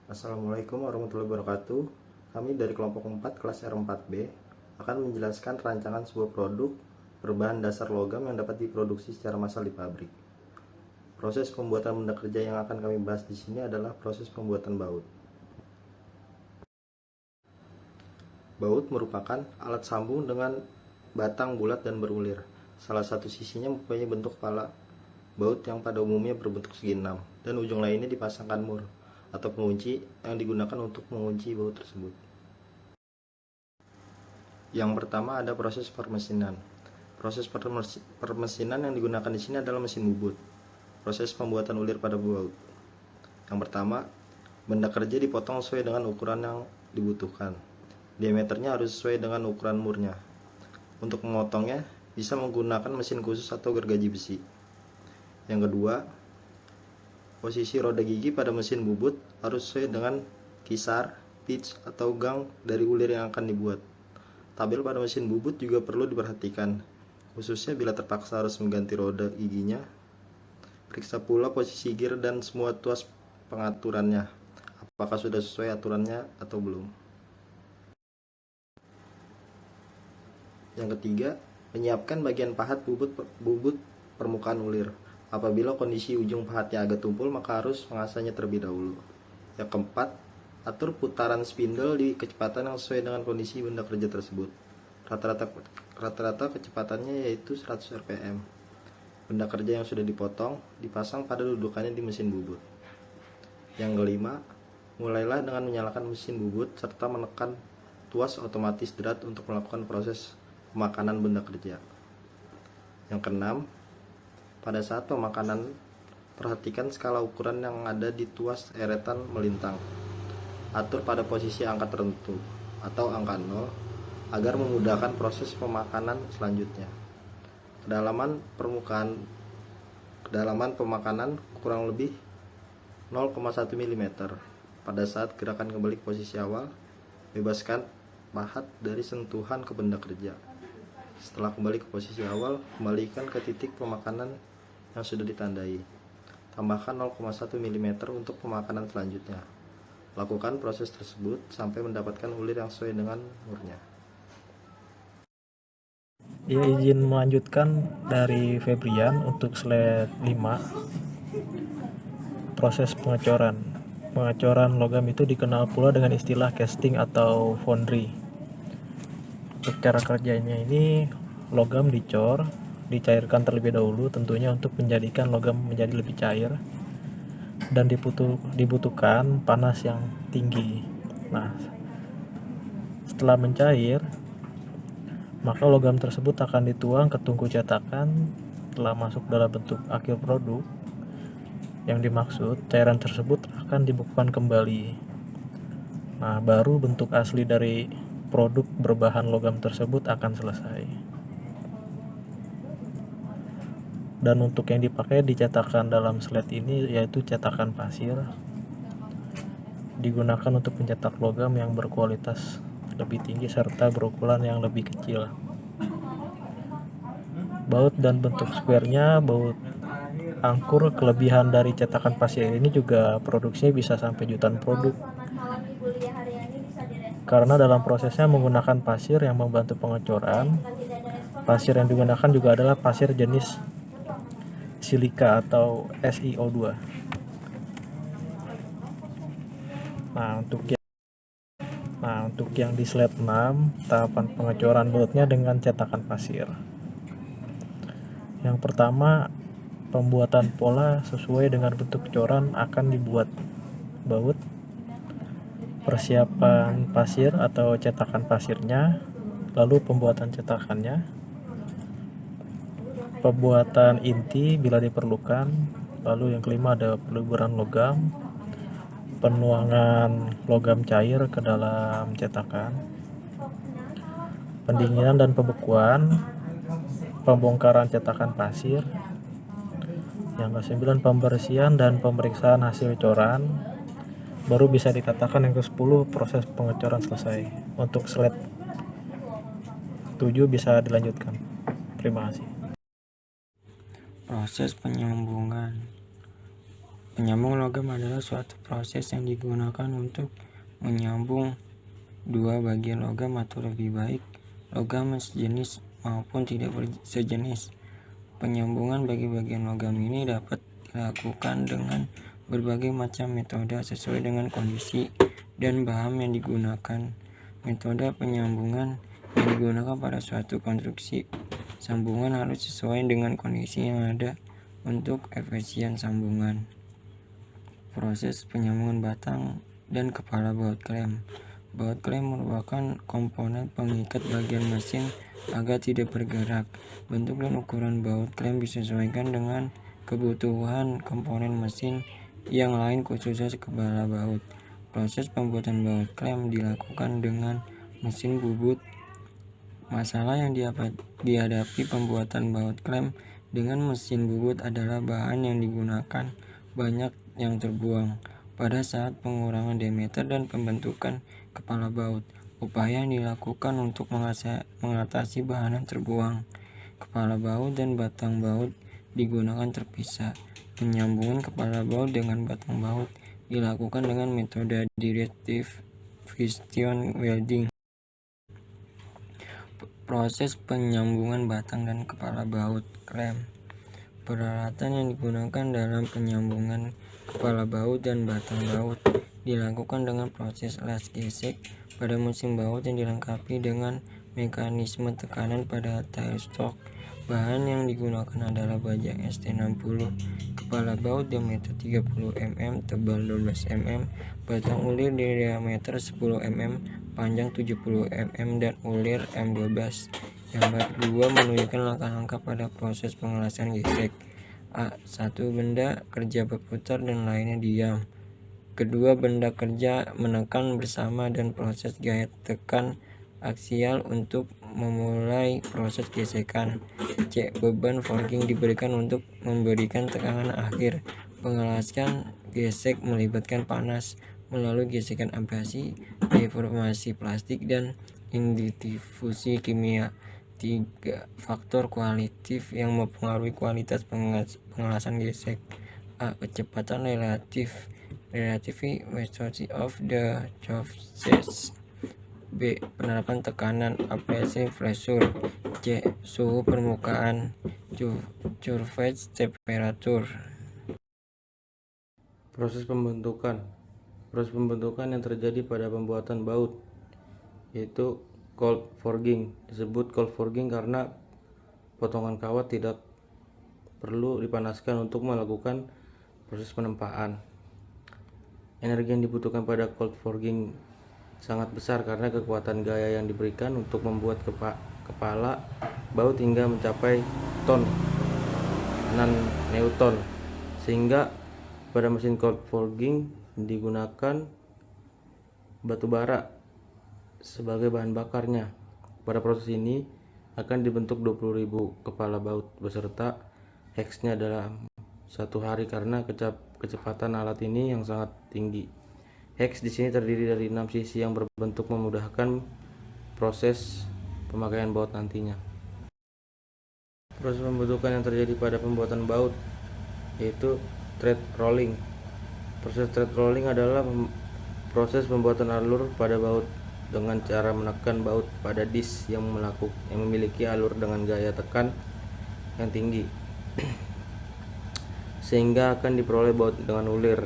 Assalamualaikum warahmatullahi wabarakatuh. Kami dari kelompok 4 kelas R4B akan menjelaskan rancangan sebuah produk berbahan dasar logam yang dapat diproduksi secara massal di pabrik. Proses pembuatan benda kerja yang akan kami bahas di sini adalah proses pembuatan baut. Baut merupakan alat sambung dengan batang bulat dan berulir. Salah satu sisinya mempunyai bentuk kepala baut yang pada umumnya berbentuk segi enam, dan ujung lainnya dipasangkan mur atau pengunci yang digunakan untuk mengunci baut tersebut. Yang pertama ada proses permesinan. Proses permesinan yang digunakan di sini adalah mesin bubut. Proses pembuatan ulir pada baut. Yang pertama, benda kerja dipotong sesuai dengan ukuran yang dibutuhkan. Diameternya harus sesuai dengan ukuran murnya. Untuk memotongnya, bisa menggunakan mesin khusus atau gergaji besi. Yang kedua, posisi roda gigi pada mesin bubut harus sesuai dengan kisar, pitch, atau gang dari ulir yang akan dibuat. Tabel pada mesin bubut juga perlu diperhatikan, khususnya bila terpaksa harus mengganti roda giginya. Periksa pula posisi gear dan semua tuas pengaturannya, apakah sudah sesuai aturannya atau belum. Yang ketiga, menyiapkan bagian pahat bubut permukaan ulir. Apabila kondisi ujung pahatnya agak tumpul, maka harus mengasahnya terlebih dahulu. Yang keempat, atur putaran spindle di kecepatan yang sesuai dengan kondisi benda kerja tersebut. Rata-rata kecepatannya yaitu 100 rpm. Benda kerja yang sudah dipotong dipasang pada dudukannya di mesin bubut. Yang kelima, mulailah dengan menyalakan mesin bubut serta menekan tuas otomatis drat untuk melakukan proses pemakanan benda kerja. Yang keenam, pada saat pemakanan, perhatikan skala ukuran yang ada di tuas eretan melintang. Atur pada posisi angka tertentu atau angka 0 agar memudahkan proses pemakanan selanjutnya. Kedalaman pemakanan kurang lebih 0,1 mm. Pada saat gerakan kembali ke posisi awal, bebaskan pahat dari sentuhan ke benda kerja. Setelah kembali ke posisi awal, kembalikan ke titik pemakanan yang sudah ditandai. Tambahkan 0,1 mm untuk pemakanan selanjutnya. Lakukan proses tersebut sampai mendapatkan ulir yang sesuai dengan murnya. Ya, izin melanjutkan dari Febrian untuk slide 5. Proses pengecoran. Pengecoran logam itu dikenal pula dengan istilah casting atau foundry. Untuk cara kerjanya ini, logam dicor, dicairkan terlebih dahulu tentunya untuk menjadikan logam menjadi lebih cair, dan dibutuhkan panas yang tinggi. Nah, setelah mencair, maka logam tersebut akan dituang ke tungku cetakan. Setelah masuk dalam bentuk akhir produk yang dimaksud, cairan tersebut akan dibekukan kembali. Nah, baru bentuk asli dari produk berbahan logam tersebut akan selesai. Dan untuk yang dipakai di cetakan dalam slide ini yaitu cetakan pasir. Digunakan untuk mencetak logam yang berkualitas lebih tinggi serta berukuran yang lebih kecil. Baut dan bentuk square-nya, baut angkur, kelebihan dari cetakan pasir ini juga produksinya bisa sampai jutaan produk. Karena dalam prosesnya menggunakan pasir yang membantu pengecoran. Pasir yang digunakan juga adalah pasir jenis silika atau SiO2. Nah, untuk yang di slide 6, tahapan pengecoran bautnya dengan cetakan pasir. Yang pertama, pembuatan pola sesuai dengan bentuk coran akan dibuat baut. Persiapan pasir atau cetakan pasirnya, lalu pembuatan cetakannya, pembuatan inti bila diperlukan, lalu yang kelima ada peluburan logam, penuangan logam cair ke dalam cetakan, pendinginan dan pembekuan, pembongkaran cetakan pasir. Yang ke-9, pembersihan dan pemeriksaan hasil coran. Baru bisa dikatakan yang ke-10 proses pengecoran selesai. Untuk slide 7 bisa dilanjutkan. Terima kasih. Proses penyambungan. Penyambung logam adalah suatu proses yang digunakan untuk menyambung dua bagian logam atau lebih baik logam sejenis maupun tidak sejenis. Penyambungan bagi bagian logam ini dapat dilakukan dengan berbagai macam metode sesuai dengan kondisi dan bahan yang digunakan. Metode penyambungan yang digunakan pada suatu konstruksi sambungan harus sesuai dengan kondisi yang ada untuk efisien sambungan. Proses penyambungan batang dan kepala baut klem. Baut klem merupakan komponen pengikat bagian mesin agar tidak bergerak. Bentuk dan ukuran baut klem disesuaikan dengan kebutuhan komponen mesin yang lain, khususnya kepala baut. Proses pembuatan baut klem dilakukan dengan mesin bubut. Masalah yang dihadapi pembuatan baut klem dengan mesin bubut adalah bahan yang digunakan banyak yang terbuang pada saat pengurangan diameter dan pembentukan kepala baut. Upaya yang dilakukan untuk mengatasi bahan yang terbuang kepala baut dan batang baut digunakan terpisah. Penyambungan kepala baut dengan batang baut dilakukan dengan metode directive piston welding. Proses penyambungan batang dan kepala baut klem. Peralatan yang digunakan dalam penyambungan kepala baut dan batang baut dilakukan dengan proses las gesek pada mesin baut yang dilengkapi dengan mekanisme tekanan pada tail stroke. Bahan yang digunakan adalah baja ST60, kepala baut diameter 30 mm, tebal 12 mm, batang ulir diameter 10 mm, panjang 70 mm, dan ulir M12. Gambar 2 menunjukkan langkah-langkah pada proses pengelasan gesek. A. Satu benda kerja berputar dan lainnya diam. Kedua, benda kerja menekan bersama dan proses gaya tekan aksial untuk memulai proses gesekan. C. Beban forging diberikan untuk memberikan tekanan akhir. Pengelasan gesek melibatkan panas melalui gesekan abrasi, deformasi plastik, dan indifusi kimia. 3. Faktor kualitatif yang mempengaruhi kualitas pengelasan gesek. A. Kecepatan relatif, relative velocity of the process. B. Penerapan tekanan, abrasive pressure. C. Suhu permukaan, surface temperature. Proses pembentukan yang terjadi pada pembuatan baut yaitu cold forging. Disebut cold forging karena potongan kawat tidak perlu dipanaskan untuk melakukan proses penempaan. Energi yang dibutuhkan pada cold forging sangat besar karena kekuatan gaya yang diberikan untuk membuat kepala baut hingga mencapai ton newton, sehingga pada mesin cold forging digunakan batu bara sebagai bahan bakarnya. Pada proses ini akan dibentuk 20.000 kepala baut beserta hex-nya dalam satu hari karena kecepatan alat ini yang sangat tinggi. Hex di sini terdiri dari 6 sisi yang berbentuk memudahkan proses pemakaian baut nantinya. Proses pembentukan yang terjadi pada pembuatan baut yaitu thread rolling. Proses thread rolling adalah proses pembuatan alur pada baut dengan cara menekan baut pada disk yang memiliki alur dengan gaya tekan yang tinggi sehingga akan diperoleh baut dengan ulir.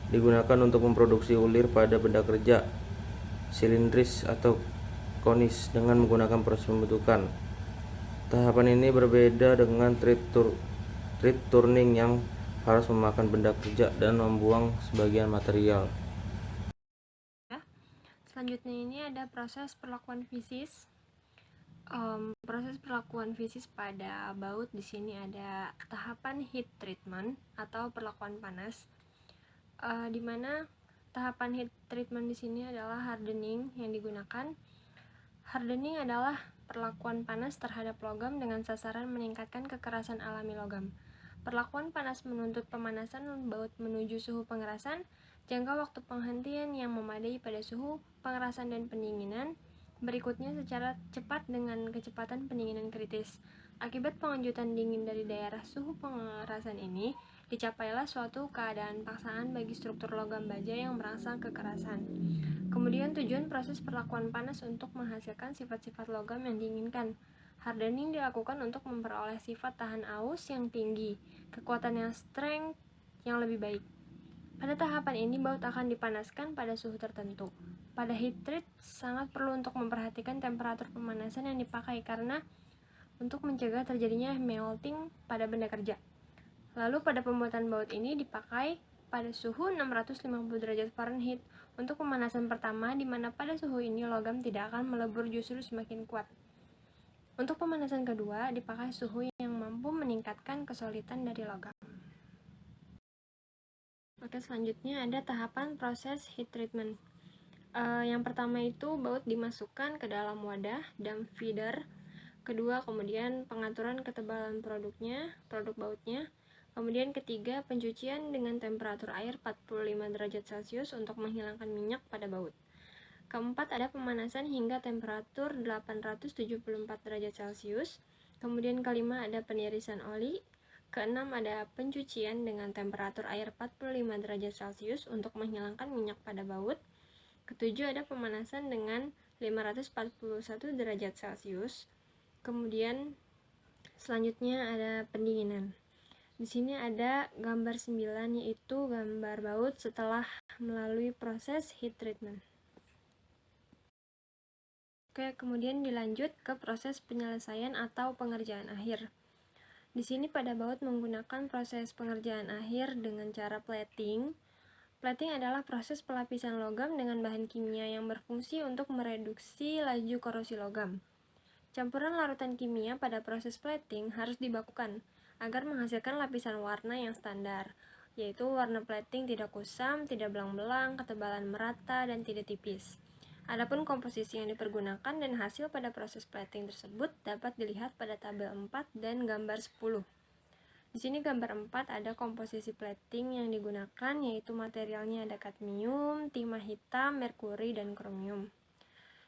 Digunakan untuk memproduksi ulir pada benda kerja silindris atau konis dengan menggunakan proses pembentukan. Tahapan ini berbeda dengan thread turning yang harus memakan benda kerja dan membuang sebagian material. Selanjutnya ini ada proses perlakuan fisis. Proses perlakuan fisis pada baut di sini ada tahapan heat treatment atau perlakuan panas, di mana tahapan heat treatment di sini adalah hardening yang digunakan. Hardening adalah perlakuan panas terhadap logam dengan sasaran meningkatkan kekerasan alami logam. Perlakuan panas menuntut pemanasan baut menuju suhu pengerasan, jangka waktu penghentian yang memadai pada suhu pengerasan dan pendinginan. Berikutnya secara cepat dengan kecepatan pendinginan kritis. Akibat pengenjutan dingin dari daerah suhu pengerasan ini, dicapailah suatu keadaan paksaan bagi struktur logam baja yang merangsang kekerasan. Kemudian tujuan proses perlakuan panas untuk menghasilkan sifat-sifat logam yang diinginkan. Hardening dilakukan untuk memperoleh sifat tahan aus yang tinggi, kekuatan yang strength yang lebih baik. Pada tahapan ini baut akan dipanaskan pada suhu tertentu. Pada heat treat sangat perlu untuk memperhatikan temperatur pemanasan yang dipakai karena untuk mencegah terjadinya melting pada benda kerja. Lalu pada pembuatan baut ini dipakai pada suhu 650 derajat Fahrenheit untuk pemanasan pertama, di mana pada suhu ini logam tidak akan melebur, justru semakin kuat. Untuk pemanasan kedua dipakai suhu yang mampu meningkatkan kesolidan dari logam. Oke, selanjutnya ada tahapan proses heat treatment. Yang pertama itu baut dimasukkan ke dalam wadah dump feeder. Kedua, kemudian pengaturan ketebalan produk bautnya. Kemudian ketiga, pencucian dengan temperatur air 45 derajat Celcius untuk menghilangkan minyak pada baut. Keempat, ada pemanasan hingga temperatur 874 derajat Celcius. Kemudian kelima, ada penirisan oli. Keenam, ada pencucian dengan temperatur air 45 derajat Celcius untuk menghilangkan minyak pada baut. Ketujuh, ada pemanasan dengan 541 derajat Celcius. Kemudian selanjutnya ada pendinginan. Di sini ada gambar 9, yaitu gambar baut setelah melalui proses heat treatment. Oke, kemudian dilanjut ke proses penyelesaian atau pengerjaan akhir. Di sini pada baut menggunakan proses pengerjaan akhir dengan cara plating. Plating adalah proses pelapisan logam dengan bahan kimia yang berfungsi untuk mereduksi laju korosi logam. Campuran larutan kimia pada proses plating harus dibakukan agar menghasilkan lapisan warna yang standar, yaitu warna plating tidak kusam, tidak belang-belang, ketebalan merata, dan tidak tipis. Adapun komposisi yang dipergunakan dan hasil pada proses plating tersebut dapat dilihat pada tabel 4 dan gambar 10. Di sini gambar 4 ada komposisi plating yang digunakan, yaitu materialnya ada kadmium, timah hitam, merkuri, dan kromium.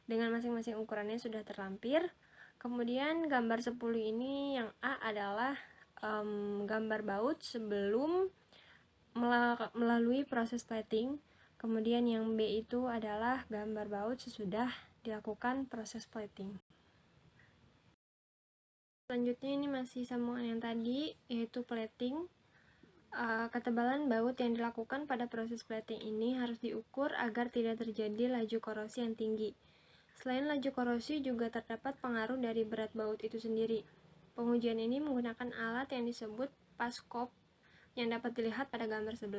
Dengan masing-masing ukurannya sudah terlampir. Kemudian gambar 10 ini yang A adalah gambar baut sebelum melalui proses plating. Kemudian yang B itu adalah gambar baut sesudah dilakukan proses plating. Selanjutnya ini masih sambungan yang tadi, yaitu plating. Ketebalan baut yang dilakukan pada proses plating ini harus diukur agar tidak terjadi laju korosi yang tinggi. Selain laju korosi, juga terdapat pengaruh dari berat baut itu sendiri. Pengujian ini menggunakan alat yang disebut paskop yang dapat dilihat pada gambar 11.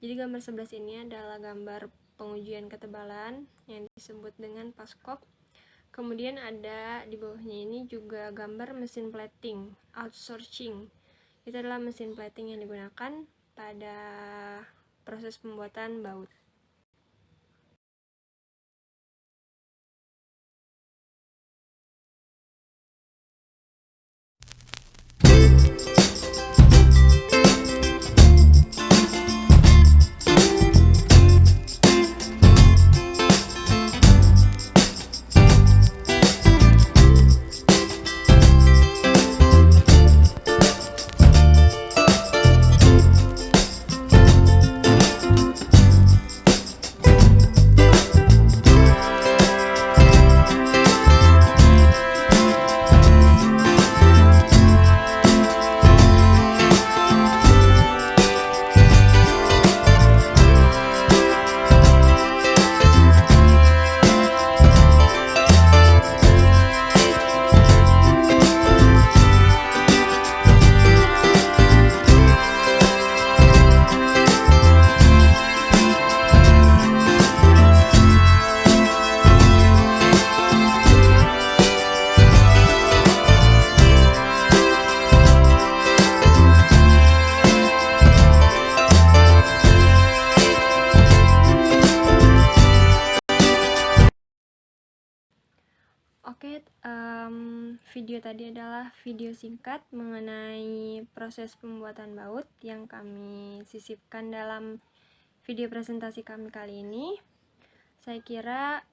Jadi gambar 11 ini adalah gambar pengujian ketebalan yang disebut dengan paskop. Kemudian ada di bawahnya ini juga gambar mesin plating, outsourcing. Itu adalah mesin plating yang digunakan pada proses pembuatan baut. Oke, video tadi adalah video singkat mengenai proses pembuatan baut yang kami sisipkan dalam video presentasi kami kali ini. Saya kira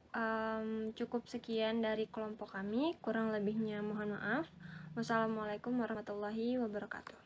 cukup sekian dari kelompok kami, kurang lebihnya mohon maaf. Wassalamualaikum warahmatullahi wabarakatuh.